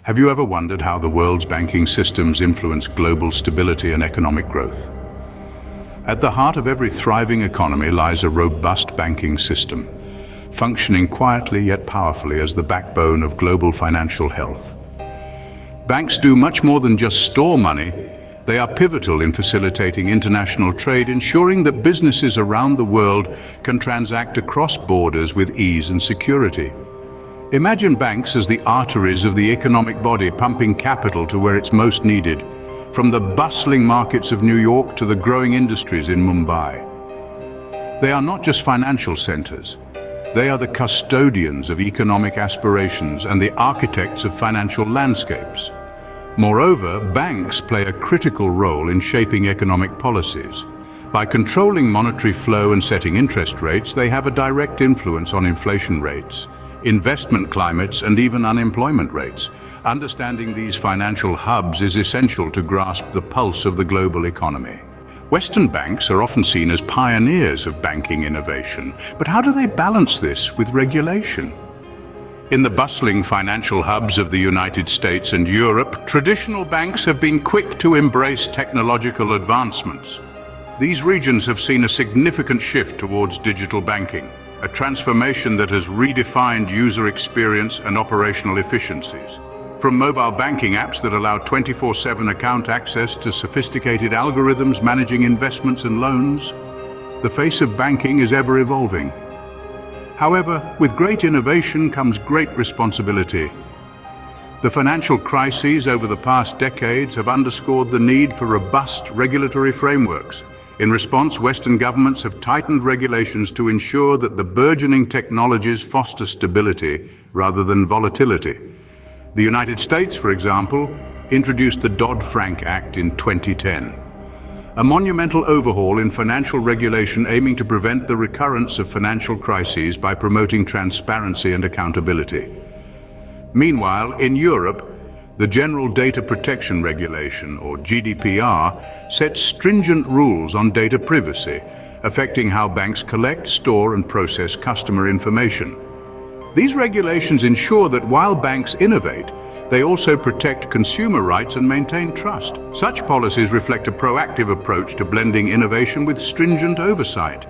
Have you ever wondered how the world's banking systems influence global stability and economic growth? At the heart of every thriving economy lies a robust banking system, functioning quietly yet powerfully as the backbone of global financial health. Banks do much more than just store money. They are pivotal in facilitating international trade, ensuring that businesses around the world can transact across borders with ease and security. Imagine banks as the arteries of the economic body, pumping capital to where it's most needed, from the bustling markets of New York to the growing industries in Mumbai. They are not just financial centers. They are the custodians of economic aspirations and the architects of financial landscapes. Moreover, banks play a critical role in shaping economic policies. By controlling monetary flow and setting interest rates, they have a direct influence on inflation rates, investment climates, and even unemployment rates. Understanding these financial hubs is essential to grasp the pulse of the global economy. Western banks are often seen as pioneers of banking innovation, but how do they balance this with regulation? In the bustling financial hubs of the United States and Europe, traditional banks have been quick to embrace technological advancements. These regions have seen a significant shift towards digital banking, a transformation that has redefined user experience and operational efficiencies. From mobile banking apps that allow 24/7 account access to sophisticated algorithms managing investments and loans, the face of banking is ever evolving. However, with great innovation comes great responsibility. The financial crises over the past decades have underscored the need for robust regulatory frameworks. In response, Western governments have tightened regulations to ensure that the burgeoning technologies foster stability rather than volatility. The United States, for example, introduced the Dodd-Frank Act in 2010, a monumental overhaul in financial regulation aiming to prevent the recurrence of financial crises by promoting transparency and accountability. Meanwhile, in Europe, the General Data Protection Regulation, or GDPR, sets stringent rules on data privacy, affecting how banks collect, store, and process customer information. These regulations ensure that while banks innovate, they also protect consumer rights and maintain trust. Such policies reflect a proactive approach to blending innovation with stringent oversight.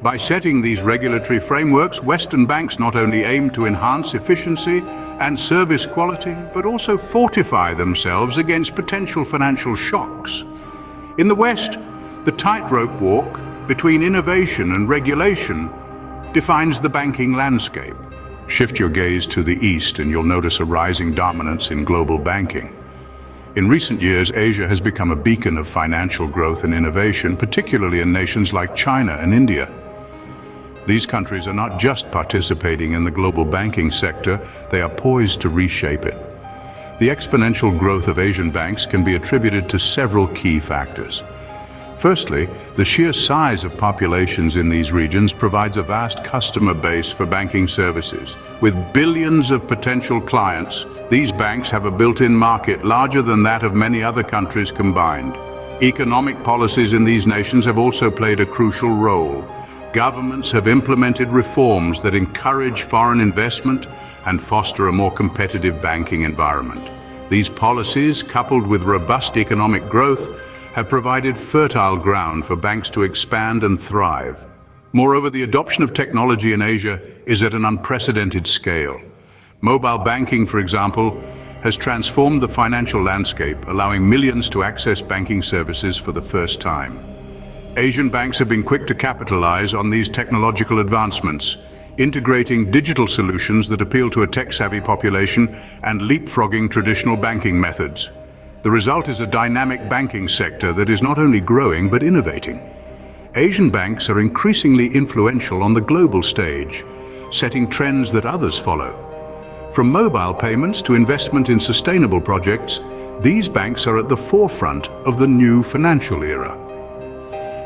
By setting these regulatory frameworks, Western banks not only aim to enhance efficiency and service quality, but also fortify themselves against potential financial shocks. In the West, the tightrope walk between innovation and regulation defines the banking landscape. Shift your gaze to the East and you'll notice a rising dominance in global banking. In recent years, Asia has become a beacon of financial growth and innovation, particularly in nations like China and India. These countries are not just participating in the global banking sector, they are poised to reshape it. The exponential growth of Asian banks can be attributed to several key factors. Firstly, the sheer size of populations in these regions provides a vast customer base for banking services. With billions of potential clients, these banks have a built-in market larger than that of many other countries combined. Economic policies in these nations have also played a crucial role. Governments have implemented reforms that encourage foreign investment and foster a more competitive banking environment. These policies, coupled with robust economic growth, have provided fertile ground for banks to expand and thrive. Moreover, the adoption of technology in Asia is at an unprecedented scale. Mobile banking, for example, has transformed the financial landscape, allowing millions to access banking services for the first time. Asian banks have been quick to capitalize on these technological advancements, integrating digital solutions that appeal to a tech-savvy population and leapfrogging traditional banking methods. The result is a dynamic banking sector that is not only growing but innovating. Asian banks are increasingly influential on the global stage, setting trends that others follow. From mobile payments to investment in sustainable projects, these banks are at the forefront of the new financial era.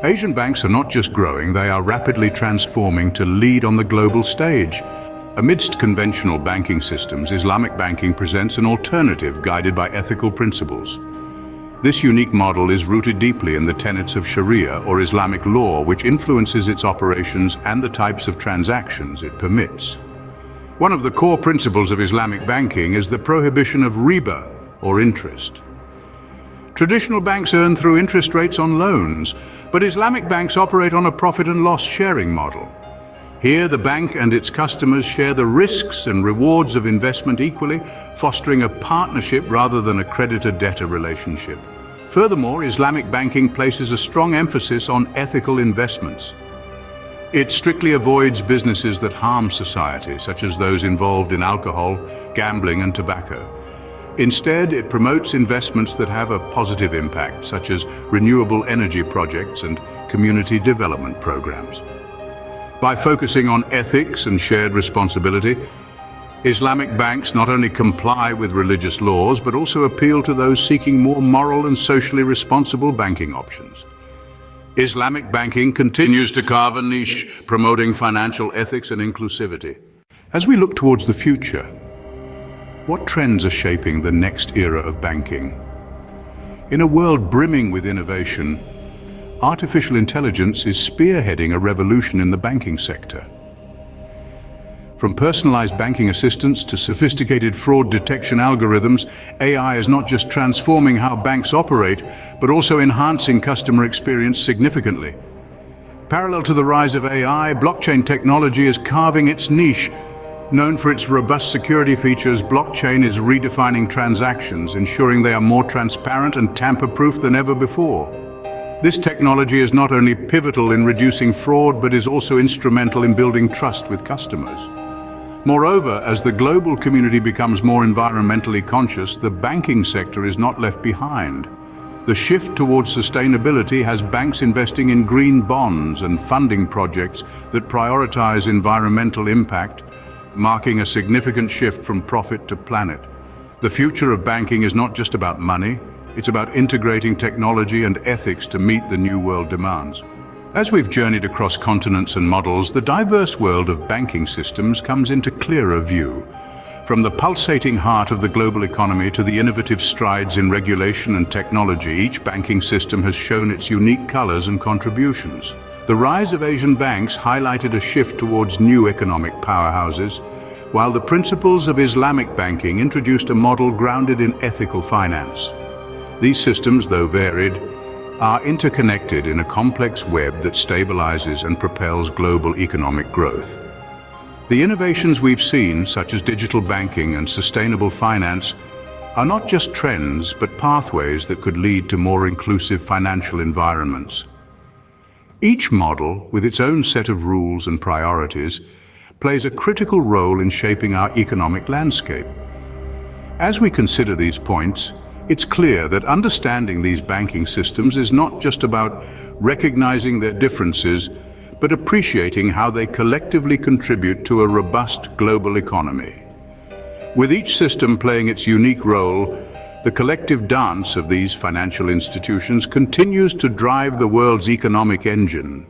Asian banks are not just growing, they are rapidly transforming to lead on the global stage. Amidst conventional banking systems, Islamic banking presents an alternative guided by ethical principles. This unique model is rooted deeply in the tenets of Sharia, or Islamic law, which influences its operations and the types of transactions it permits. One of the core principles of Islamic banking is the prohibition of riba, or interest. Traditional banks earn through interest rates on loans, but Islamic banks operate on a profit and loss sharing model. Here, the bank and its customers share the risks and rewards of investment equally, fostering a partnership rather than a creditor-debtor relationship. Furthermore, Islamic banking places a strong emphasis on ethical investments. It strictly avoids businesses that harm society, such as those involved in alcohol, gambling, and tobacco. Instead, it promotes investments that have a positive impact, such as renewable energy projects and community development programs. By focusing on ethics and shared responsibility, Islamic banks not only comply with religious laws, but also appeal to those seeking more moral and socially responsible banking options. Islamic banking continues to carve a niche, promoting financial ethics and inclusivity. As we look towards the future, what trends are shaping the next era of banking? In a world brimming with innovation, artificial intelligence is spearheading a revolution in the banking sector. From personalized banking assistance to sophisticated fraud detection algorithms, AI is not just transforming how banks operate, but also enhancing customer experience significantly. Parallel to the rise of AI, blockchain technology is carving its niche. Known for its robust security features, blockchain is redefining transactions, ensuring they are more transparent and tamper-proof than ever before. This technology is not only pivotal in reducing fraud, but is also instrumental in building trust with customers. Moreover, as the global community becomes more environmentally conscious, the banking sector is not left behind. The shift towards sustainability has banks investing in green bonds and funding projects that prioritize environmental impact, marking a significant shift from profit to planet. The future of banking is not just about money, it's about integrating technology and ethics to meet the new world demands. As we've journeyed across continents and models, the diverse world of banking systems comes into clearer view. From the pulsating heart of the global economy to the innovative strides in regulation and technology, each banking system has shown its unique colors and contributions. The rise of Asian banks highlighted a shift towards new economic powerhouses, while the principles of Islamic banking introduced a model grounded in ethical finance. These systems, though varied, are interconnected in a complex web that stabilizes and propels global economic growth. The innovations we've seen, such as digital banking and sustainable finance, are not just trends, but pathways that could lead to more inclusive financial environments. Each model, with its own set of rules and priorities, plays a critical role in shaping our economic landscape. As we consider these points, it's clear that understanding these banking systems is not just about recognizing their differences, but appreciating how they collectively contribute to a robust global economy. With each system playing its unique role, the collective dance of these financial institutions continues to drive the world's economic engine.